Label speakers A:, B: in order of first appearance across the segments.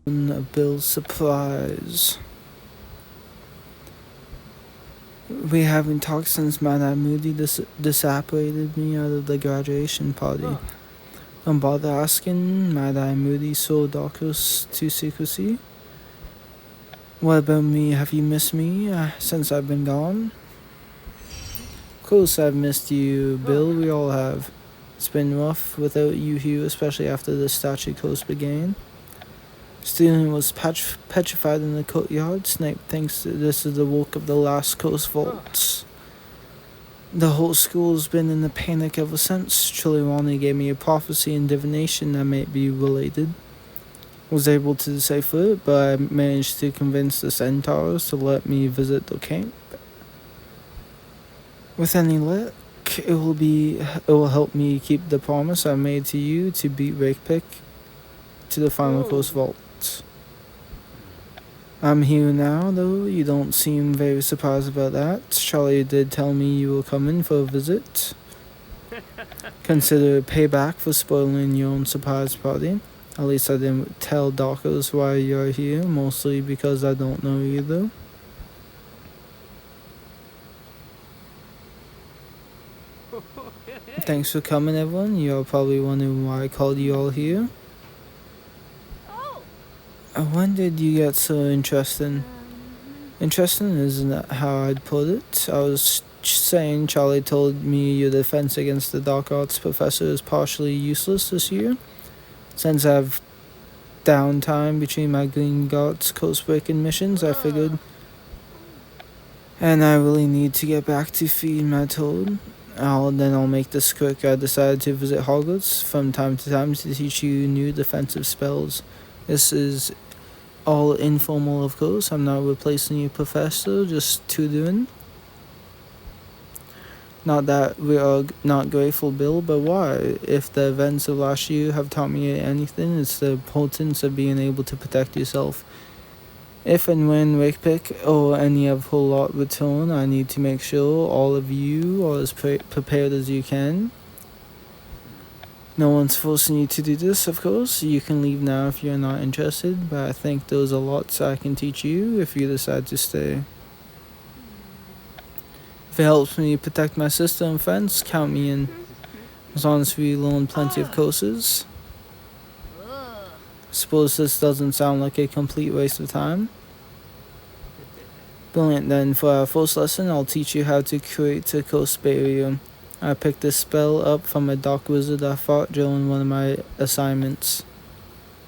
A: Bill's surprise. We haven't talked since Madame Moody disapparated me out of the graduation party. Don't bother asking, Madame Moody so docus to secrecy. What about me? Have you missed me since I've been gone? Of course I've missed you, Bill. We all have. It's been rough without you here, especially after the statue coast began. Student was petrified in the courtyard. Snape thinks that this is the work of the last coast vaults. The whole school's been in a panic ever since. Trelawney gave me a prophecy and divination that might be related. Was able to decipher it, but I managed to convince the centaurs to let me visit the camp. With any luck, it will help me keep the promise I made to you to beat Rakepick to the final coast vault. I'm here now, though. You don't seem very surprised about that. Charlie did tell me you were coming for a visit. Consider it payback for spoiling your own surprise party. At least I didn't tell Doctors why you're here, mostly because I don't know either. Thanks for coming, everyone. You're probably wondering why I called you all here. When did you get so interested? Interesting isn't how I'd put it. I was saying Charlie told me your defense against the Dark Arts professor is partially useless this year. Since I have downtime between my Gringotts coast-breaking missions, I figured. And I really need to get back to feeding my toad. I'll make this quick. I decided to visit Hogwarts from time to time to teach you new defensive spells. This is all informal, of course. I'm not replacing you, Professor, just tutoring. Not that we are not grateful, Bill, but why? If the events of last year have taught me anything, it's the importance of being able to protect yourself. If and when Rakepick or any of her lot return, I need to make sure all of you are as prepared as you can. No one's forcing you to do this, of course. You can leave now if you're not interested, but I think there's a lot I can teach you if you decide to stay. If it helps me protect my sister and friends, count me in. As long as we learn plenty of courses. Suppose this doesn't sound like a complete waste of time. Brilliant, then for our first lesson, I'll teach you how to create a coast barrier. I picked this spell up from a dark wizard I fought during one of my assignments.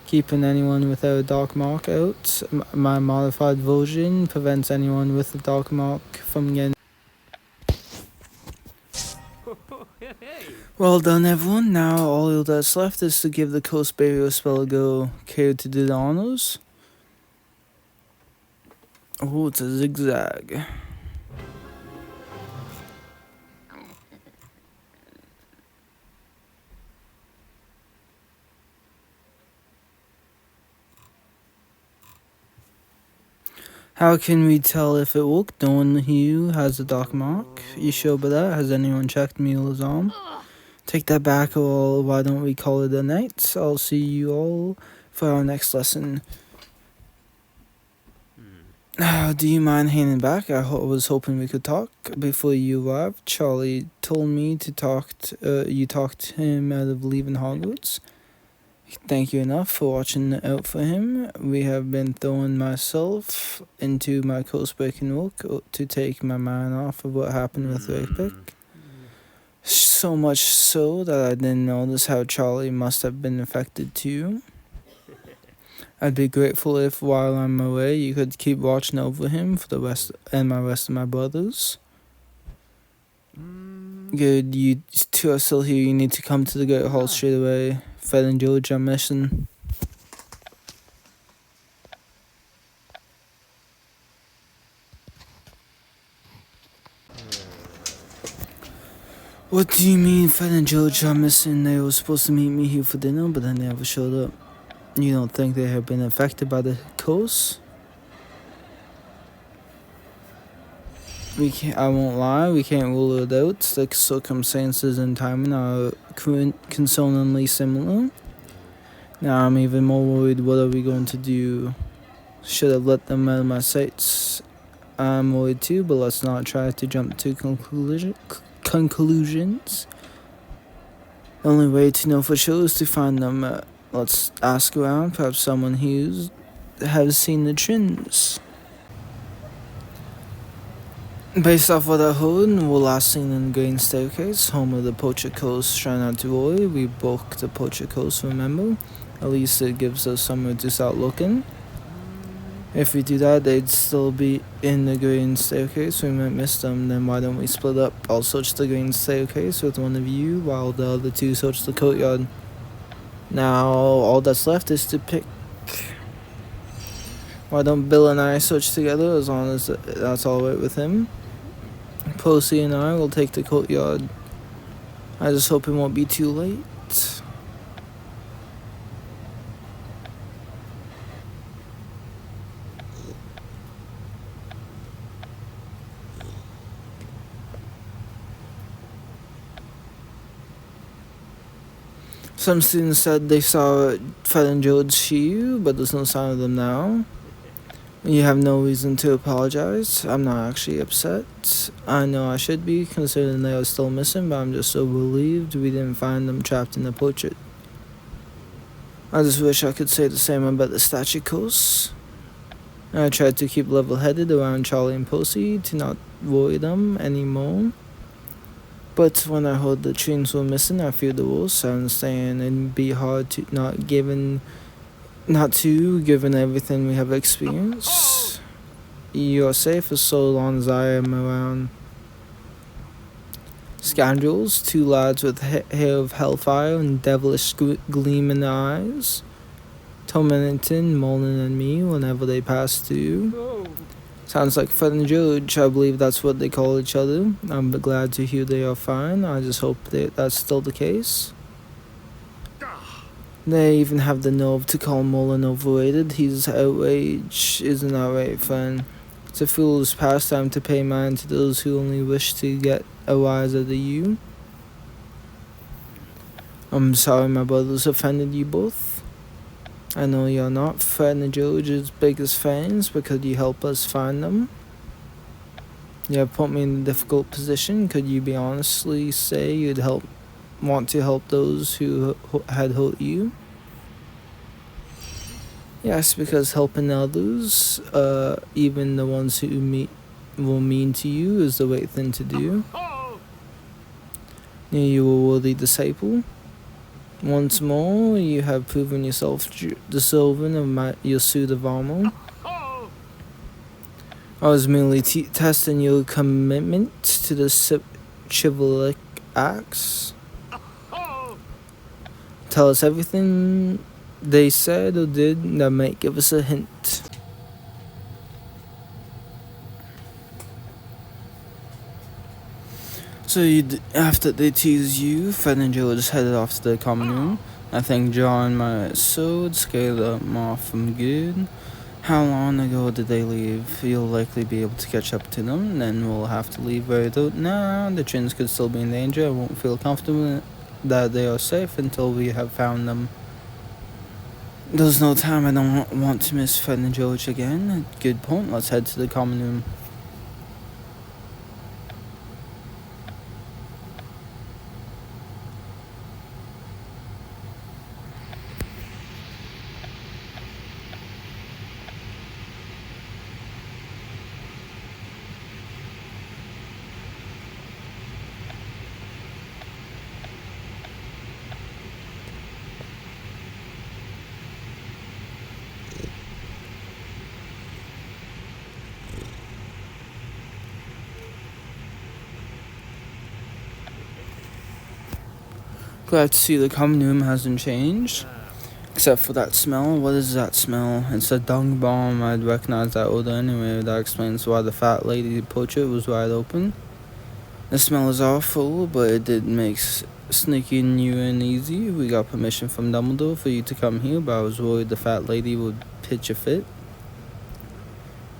A: Keeping anyone without a dark mark out. My modified version prevents anyone with a dark mark from getting. Well done, everyone. Now all that's left is to give the coast barrier spell a go. Care to do the honors? Oh, it's a zigzag. How can we tell if it worked? No one here has a dark mark. You sure about that? Has anyone checked Mueller's arm? Take that back, or why don't we call it a night? I'll see you all for our next lesson. Do you mind handing back? I was hoping we could talk before you arrived. Charlie told me to you talked him out of leaving Hogwarts. Thank you enough for watching out for him. We have been throwing myself into my coast-breaking work to take my mind off of what happened with Rakepick. So much so that I didn't notice how Charlie must have been affected too. I'd be grateful if, while I'm away, you could keep watching over him for the rest of my brothers. Good, you two are still here. You need to come to the Great Hall straight away. Fred and George are missing. What do you mean Fred and George are missing? They were supposed to meet me here for dinner, but they never showed up. You don't think they have been affected by the curse? I won't lie, we can't rule it out. The circumstances and timing are concerningly similar. Now I'm even more worried, what are we going to do? Should have let them out of my sights. I'm worried too, but let's not try to jump to conclusions. The only way to know for sure is to find them. Let's ask around, perhaps someone who has seen the twins. Based off what I heard, we're last seen in the Green Staircase, home of the Poacher Coast. Try not to worry, we broke the Poacher Coast, remember? At least it gives us somewhere to start looking. If we do that, they'd still be in the Green Staircase. We might miss them. Then why don't we split up? I'll search the Green Staircase with one of you, while the other two search the courtyard. Now, all that's left is to pick. Why don't Bill and I search together, as long as that's alright with him? Posey and I will take the courtyard. I just hope it won't be too late. Some students said they saw Fred and George shoe, but there's no sign of them now. You have no reason to apologize. I'm not actually upset. I know I should be, considering they are still missing, but I'm just so relieved we didn't find them trapped in the portrait. I just wish I could say the same about the statue course. I tried to keep level-headed around Charlie and Posey to not worry them anymore. But when I heard the twins were missing, I feared the worst. I understand it'd be hard to given everything we have experienced. You're safe as so long as I am around. Scoundrels, two lads with hair of hellfire and devilish gleam in their eyes, tormenting Mullen and me whenever they pass through. Sounds like Fred and George. I believe that's what they call each other. I'm glad to hear they are fine. I just hope that's still the case. They even have the nerve to call Mullen overrated. His outrage isn't outright fun. It's a fool's pastime to pay mind to those who only wish to get a rise out of you. I'm sorry my brothers offended you both. I know you're not Fred and George's biggest fans, but could you help us find them? You have put me in a difficult position. Could you be honestly say you'd want to help those who had hurt you? Yes, because helping others, even the ones who were mean to you, is the right thing to do. You were a worthy disciple. Once more, you have proven yourself deserving of your suit of armor. I was merely testing your commitment to the chivalric acts. Tell us everything they said or did that might give us a hint. So after they teased you, Fred and George headed off to the common room. I think drawing my sword scared them off from good. How long ago did they leave? You'll likely be able to catch up to them, then we'll have to leave very soon. Nah, the twins could still be in danger. I won't feel comfortable that they are safe until we have found them. There's no time. I don't want to miss Fred and George again. Good point. Let's head to the common room. Glad to see the common room hasn't changed. Except for that smell. What is that smell? It's a dung bomb. I'd recognize that odor anyway. That explains why the fat lady portrait was wide open. The smell is awful, but it did make sneaking you in easy. We got permission from Dumbledore for you to come here, but I was worried the fat lady would pitch a fit.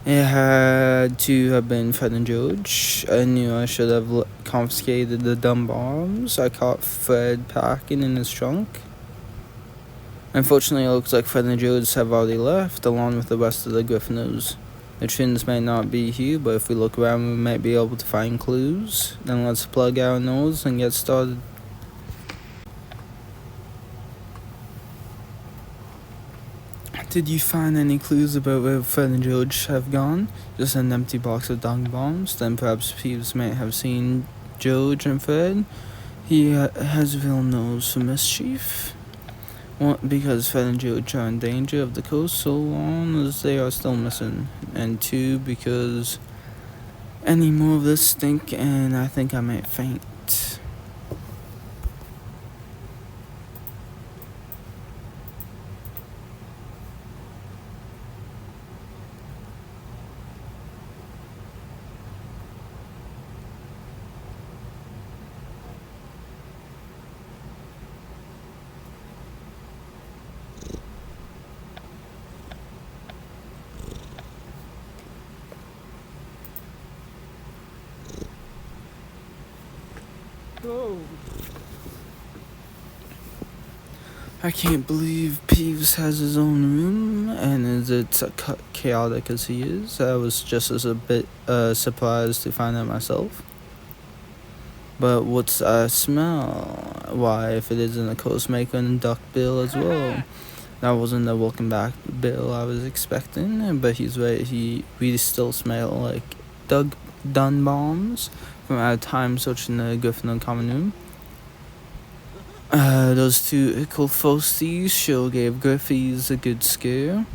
A: It had to have been Fred and George. I knew I should have confiscated the dumb bombs I caught Fred packing in his trunk. Unfortunately, it looks like Fred and George have already left, along with the rest of the Gryffindors. The twins may not be here, but if we look around, we might be able to find clues. Then let's plug our nose and get started. Did you find any clues about where Fred and George have gone? Just an empty box of dung bombs? Then perhaps Peeves might have seen George and Fred. He has a real nose for mischief. One, because Fred and George are in danger of the coast so long as they are still missing. And two, because any more of this stink and I think I might faint. Oh. I can't believe Peeves has his own room, and is it chaotic as he is. I was just as a bit surprised to find out myself. But what's I smell? Why, if it isn't a Coast Maker and Duck Bill as well. That wasn't the welcome back Bill I was expecting, but he's right. We still smell like Dun bombs from our time searching the Gryffindor common room. Those two Ickle sure gave Griffies a good scare.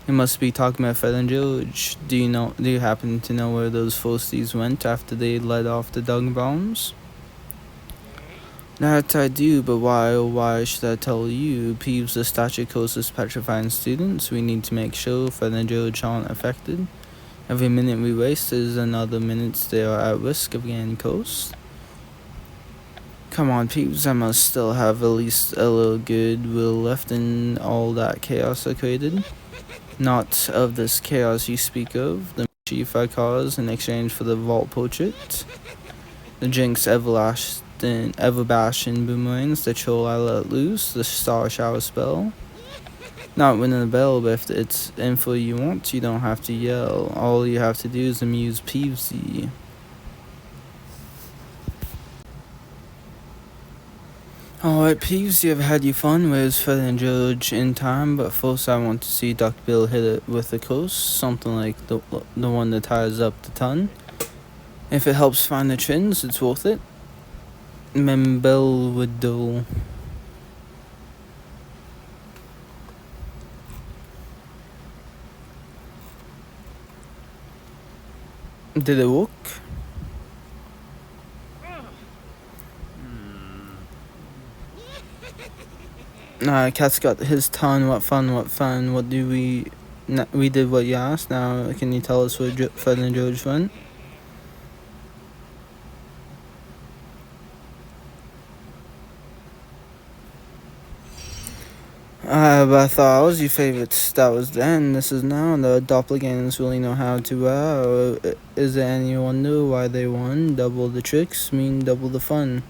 A: He must be talking about Fred and George. Do you happen to know where those Fosties went after they let off the dung bombs? That I do, but why should I tell you? Peeves the Statue Coast is petrifying students. We need to make sure Fred and George aren't affected. Every minute we waste is another minute they are at risk of getting coast. Come on, Peeves, I must still have at least a little goodwill left in all that chaos I created. Not of this chaos you speak of, the mischief I caused in exchange for the vault portrait. The Jinx Everbashing boomerangs, the troll I let loose, the star shower spell. Not winning the bell, but if it's info you want, you don't have to yell. All you have to do is amuse Peevesy. Alright, Peeves, you have had your fun. Where's Fred and George in time? But first, I want to see Duck Bill hit it with the coast, something like the one that ties up the ton. If it helps find the twins, it's worth it. Membel would do. Did it work? Cat's got his ton. What fun, what fun. What do we... we did what you asked. Now, can you tell us where Fred and George went? But I thought I was your favorite. That was then. This is now. The doppelgangers really know how to wow. Is there any wonder why they won? Double the tricks mean double the fun.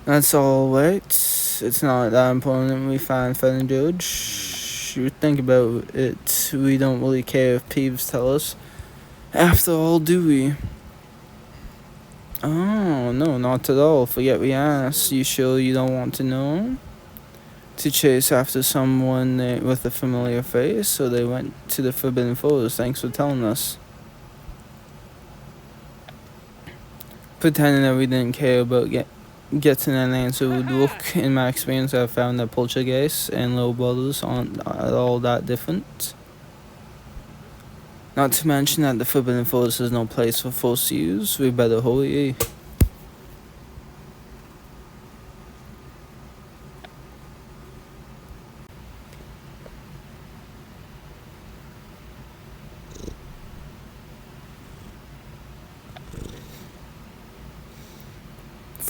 A: That's all right. It's not that important we find Fred and George. You think about it, we don't really care if Peeves tell us. After all, do we? Oh, no, not at all. Forget we asked. You sure you don't want to know? To chase after someone with a familiar face, so they went to the Forbidden Forest. Thanks for telling us. Pretending that we didn't care about getting an answer would work. In my experience, I've found that poltergeists and little brothers aren't all that different. Not to mention that the Forbidden Forest is no place for force use. We better hurry.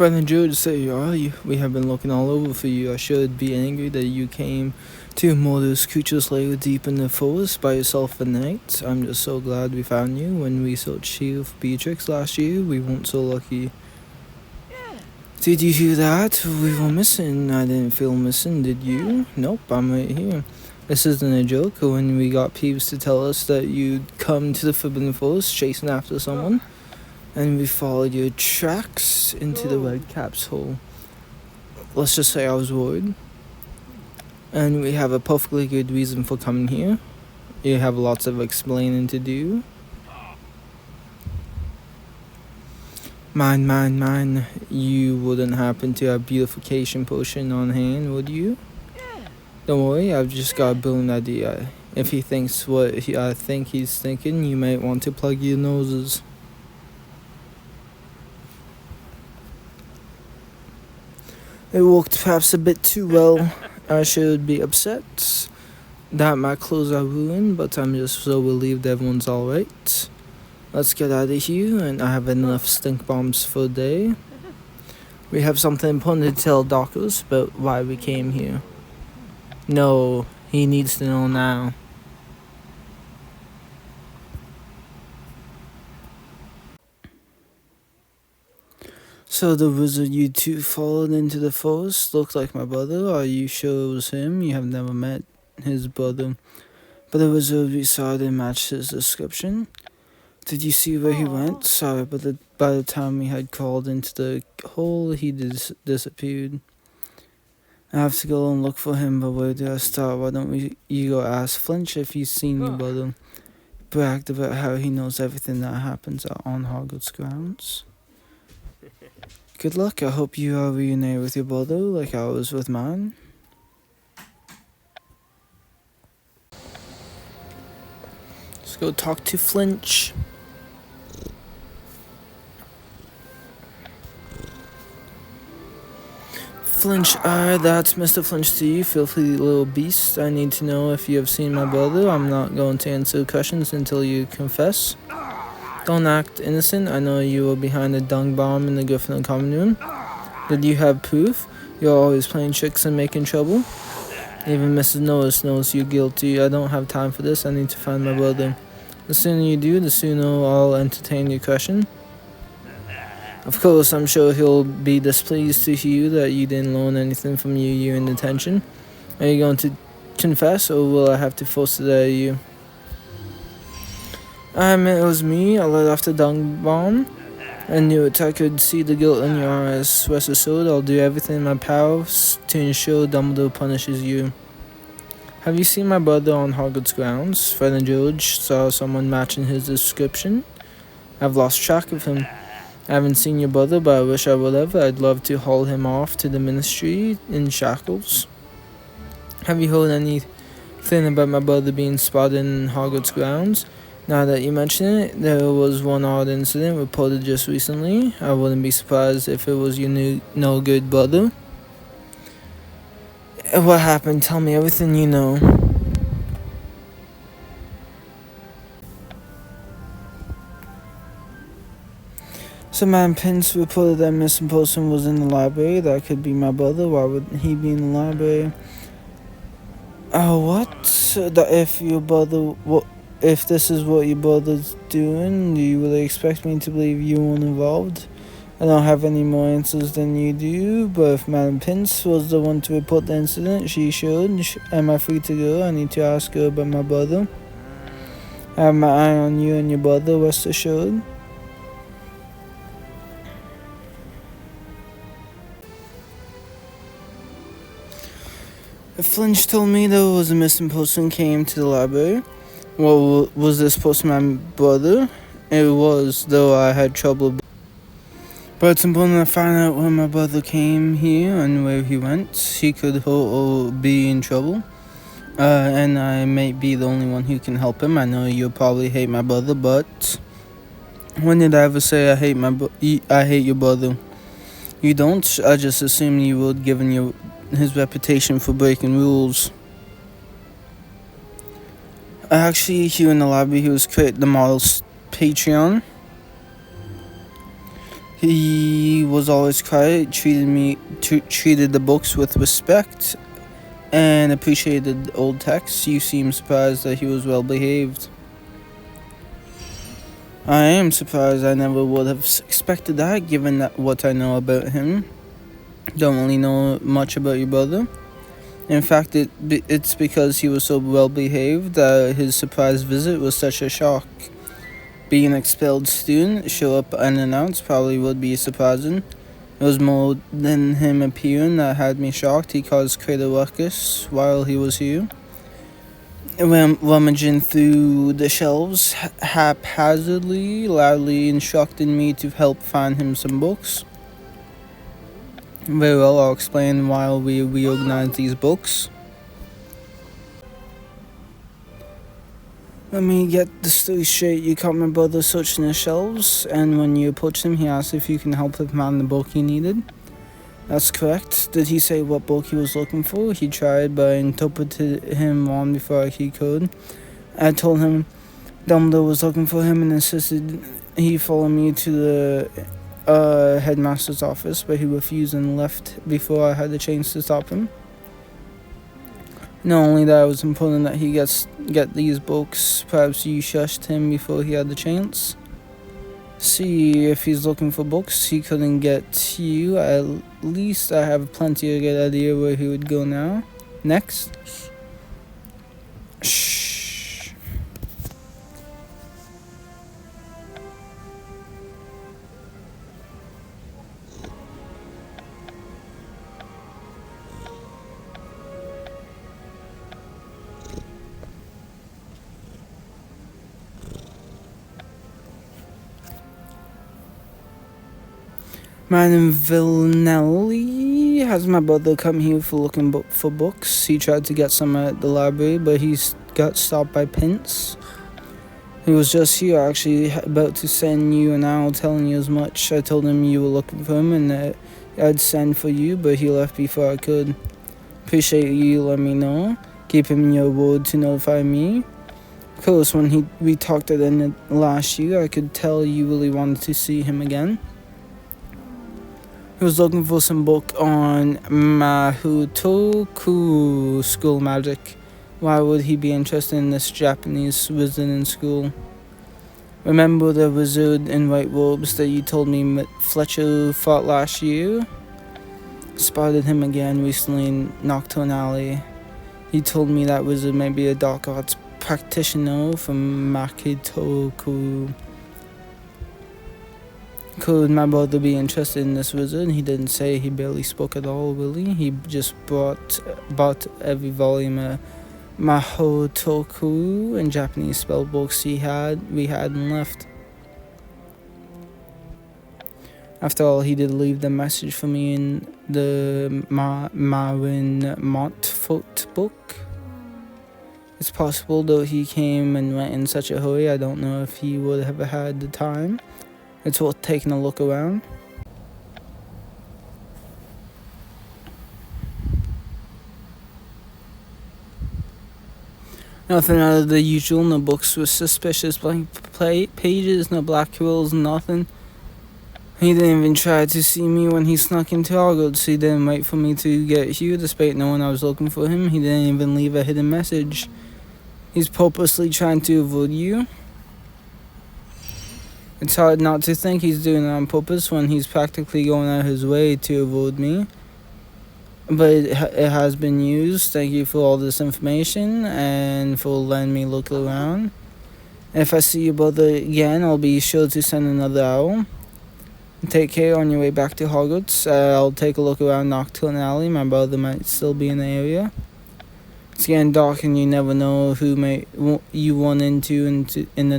A: Friend George, say you are. We have been looking all over for you. I should be angry that you came to Mordor's creatures lair deep in the forest by yourself at night. I'm just so glad we found you. When we searched here for Beatrix last year, we weren't so lucky. Did you hear that? We were missing. I didn't feel missing, did you? Nope, I'm right here. This isn't a joke. When we got Peeves to tell us that you'd come to the Forbidden Forest chasing after someone, and we followed your tracks into the Red Cap's hole. Let's just say I was worried. And we have a perfectly good reason for coming here. You have lots of explaining to do. Mine. You wouldn't happen to have beautification potion on hand, would you? Don't worry, I've just got a brilliant idea. If he thinks what I think he's thinking, you might want to plug your noses. It worked perhaps a bit too well. I should be upset that my clothes are ruined, but I'm just so relieved everyone's alright. Let's get out of here, and I have enough stink bombs for a day. We have something important to tell Docus about why we came here. No, he needs to know now. So the wizard you two followed into the forest looked like my brother. Are you sure it was him? You have never met his brother, but the wizard we saw didn't match his description. Did you see where he went? Sorry, but by the time we had crawled into the hole, he disappeared. I have to go and look for him, but where do I start? Why don't you go ask Flinch if he's seen your brother? Bragged about how he knows everything that happens on Hogwarts grounds. Good luck. I hope you are reunited with your brother like I was with mine. Let's go talk to Flinch. Flinch, that's Mr. Flinch to you, filthy little beast. I need to know if you have seen my brother. I'm not going to answer questions until you confess. Don't act innocent. I know you were behind the dung bomb in the Gryffindor common room. Did you have proof? You're always playing tricks and making trouble. Even Mrs. Norris knows you're guilty. I don't have time for this. I need to find my brother. The sooner you do, the sooner I'll entertain your question. Of course, I'm sure he'll be displeased to hear that you didn't learn anything from your year in detention. Are you going to confess, or will I have to force it out of you? I admit it was me. I let off the dung bomb. I knew it. I could see the guilt in your eyes. Rest assured, I'll do everything in my power to ensure Dumbledore punishes you. Have you seen my brother on Hogwarts grounds? Fred and George saw someone matching his description. I've lost track of him. I haven't seen your brother, but I wish I would have. I'd love to haul him off to the ministry in shackles. Have you heard anything about my brother being spotted in Hogwarts grounds? Now that you mention it, there was one odd incident reported just recently. I wouldn't be surprised if it was your new no-good brother. What happened? Tell me everything you know. So Madam Pince reported that missing person was in the library. That could be my brother. Why would he be in the library? What? If this is what your brother's doing, do you really expect me to believe you weren't involved? I don't have any more answers than you do, but if Madam Pince was the one to report the incident, she should. Am I free to go? I need to ask her about my brother. I have my eye on you and your brother, rest assured. Flinch told me there was a missing person came to the library. Well, was this person my brother? It was, though I had trouble. But it's important to find out when my brother came here and where he went. He could hurt or be in trouble. And I might be the only one who can help him. I know you'll probably hate my brother, but when did I ever say I hate your brother? You don't? I just assumed you would, given his reputation for breaking rules. Actually, here in the library, he was creating the model's Patreon. He was always quiet, treated the books with respect, and appreciated old texts. You seem surprised that he was well behaved. I am surprised. I never would have expected that, given that what I know about him. Don't really know much about your brother. In fact, it's because he was so well behaved that his surprise visit was such a shock. Being an expelled student, show up unannounced probably would be surprising. It was more than him appearing that had me shocked. He caused quite a ruckus while he was here. Rummaging through the shelves haphazardly, loudly instructing me to help find him some books. Very well, I'll explain while we reorganize these books. Let me get the story straight. You caught my brother searching the shelves, and when you approached him, he asked if you can help him find the book he needed. That's correct. Did he say what book he was looking for? He tried, but I interpreted him wrong before he could. I told him Dumbledore was looking for him and insisted he follow me to the headmaster's office, but he refused and left before I had the chance to stop him. Not only that, it was important that he get these books. Perhaps you shushed him before he had the chance. See, if he's looking for books he couldn't get you, at least I have plenty of good idea where he would go now. Next. Shh. Madam Villanelli has my brother come here for looking for books. He tried to get some at the library, but he got stopped by Pince. He was just here, actually, about to send you an owl telling you as much. I told him you were looking for him and that I'd send for you, but he left before I could. Appreciate you letting me know. Keep him in your word to notify me. Of course, when we talked at the end of last year, I could tell you really wanted to see him again. He was looking for some book on Mahotoku school magic. Why would he be interested in this Japanese wizard in school? Remember the wizard in white robes that you told me Fletcher fought last year? Spotted him again recently in Nocturne Alley. He told me that wizard may be a dark arts practitioner from Mahotoku. Could my brother be interested in this wizard? He didn't say. He barely spoke at all, really. He just bought every volume of Mahotoku and Japanese spell books we had and left. After all, he did leave the message for me in the Marin Montfort book. It's possible, though he came and went in such a hurry, I don't know if he would have had the time. It's worth taking a look around. Nothing out of the usual, no books with suspicious blank pages, no black quills, nothing. He didn't even try to see me when he snuck into Hogwarts. He didn't wait for me to get here, despite knowing I was looking for him. He didn't even leave a hidden message. He's purposely trying to avoid you. It's hard not to think he's doing it on purpose when he's practically going out his way to avoid me. But it has been used. Thank you for all this information and for letting me look around. If I see your brother again, I'll be sure to send another owl. Take care on your way back to Hogwarts. I'll take a look around Nocturne Alley. My brother might still be in the area. It's getting dark and you never know who you run into in the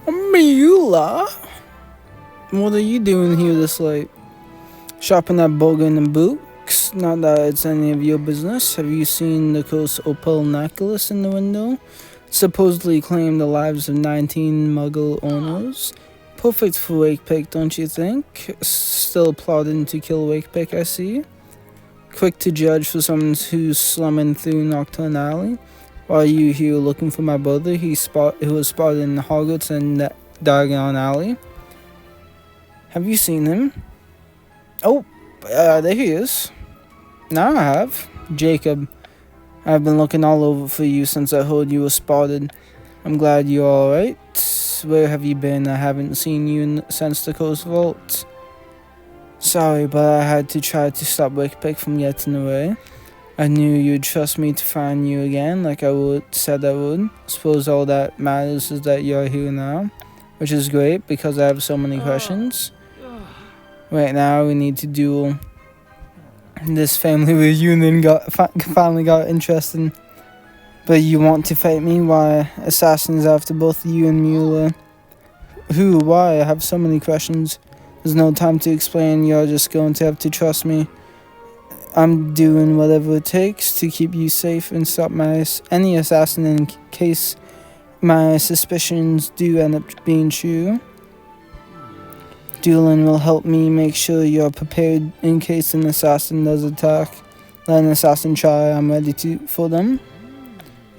A: Mila? What are you doing here this late? Shopping at Bogan and Books? Not that it's any of your business. Have you seen the cursed opal necklace in the window? It supposedly claimed the lives of 19 Muggle owners. Perfect for Wakepick, don't you think? Still plotting to kill Wakepick, I see. Quick to judge for someone who's slumming through Nocturne Alley. Why are you here looking for my brother? He was spotted in Hogwarts and Diagon Alley. Have you seen him? Oh, there he is. Now I have. Jacob, I've been looking all over for you since I heard you were spotted. I'm glad you're alright. Where have you been? I haven't seen you since the Coast Vault. Sorry, but I had to try to stop Wickpick from getting away. I knew you'd trust me to find you again, like I said I would. Suppose all that matters is that you're here now, which is great because I have so many questions. Right now, we need to do this family reunion. Finally got interesting. But you want to fight me? Why? Assassins after both you and Mueller. Who? Why? I have so many questions. There's no time to explain. You're just going to have to trust me. I'm doing whatever it takes to keep you safe and stop any assassin in case my suspicions do end up being true. Dueling will help me make sure you're prepared in case an assassin does attack. Let an assassin try, I'm ready for them.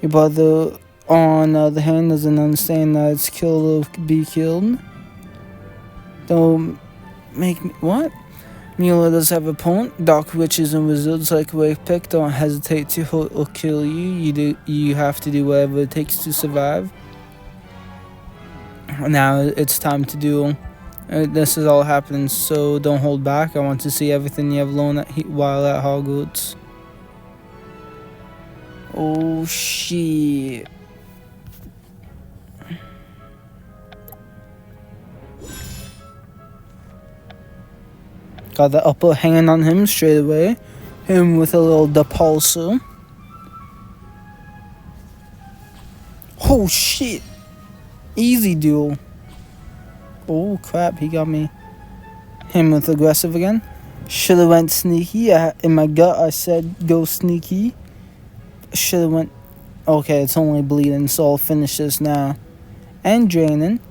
A: Your brother, on the other hand, doesn't understand that it's kill or be killed. Don't make me... What? Mueller does have a point. Dark witches and wizards like Wickpick don't hesitate to hurt or kill you. You have to do whatever it takes to survive. Now it's time to duel. This is all happening, so don't hold back. I want to see everything you have learned while at Hogwarts. Oh shit. Got the upper hanging on him straight away. Him with a little depulsor. Oh shit. Easy duel. Oh crap, he got me. Him with aggressive again. Should've went sneaky. In my gut I said go sneaky. Should've went... Okay, it's only bleeding, so I'll finish this now. And draining,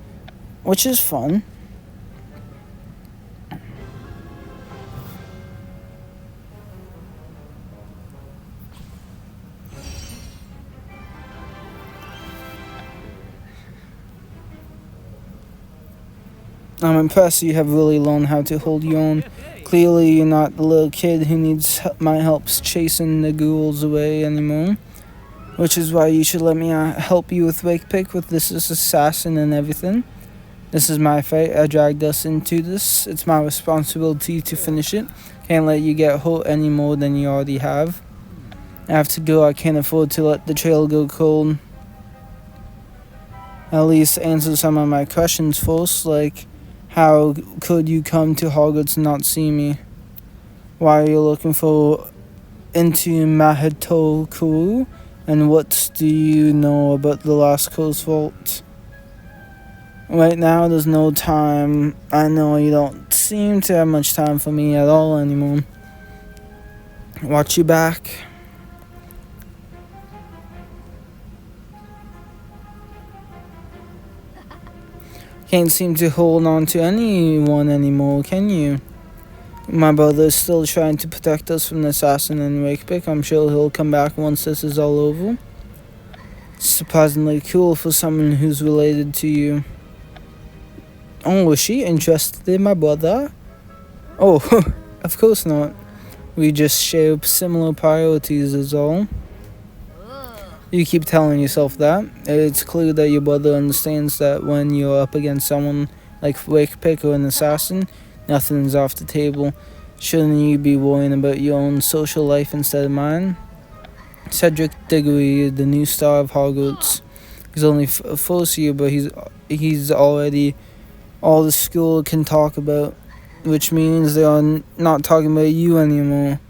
A: which is fun. I'm impressed you have really learned how to hold your own. Clearly you're not the little kid who needs my help chasing the ghouls away anymore. Which is why you should let me help you with Wickpick, with this assassin and everything. This is my fight. I dragged us into this. It's my responsibility to finish it. Can't let you get hurt any more than you already have. I have to go. I can't afford to let the trail go cold. At least answer some of my questions first, like... How could you come to Hogwarts and not see me? Why are you looking into Mahitokuru? And what do you know about the Last Coast Vault? Right now, there's no time. I know you don't seem to have much time for me at all anymore. Watch your back. Can't seem to hold on to anyone anymore, can you? My brother is still trying to protect us from the assassin and Wickpick. I'm sure he'll come back once this is all over. Surprisingly cool for someone who's related to you. Oh, was she interested in my brother? Oh, of course not. We just share similar priorities is all. You keep telling yourself that. It's clear that your brother understands that when you're up against someone like Wickpick or an assassin, nothing's off the table. Shouldn't you be worrying about your own social life instead of mine? Cedric Diggory, the new star of Hogwarts. He's only first year, but he's already all the school can talk about, which means they are not talking about you anymore.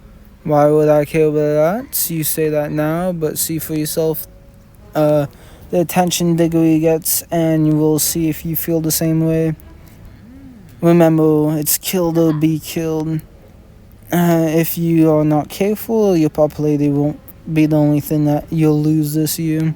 A: Why would I care about that? You say that now, but see for yourself the attention Diggory gets, and you will see if you feel the same way. Remember, it's killed or be killed. If you are not careful, your popularity won't be the only thing that you'll lose this year.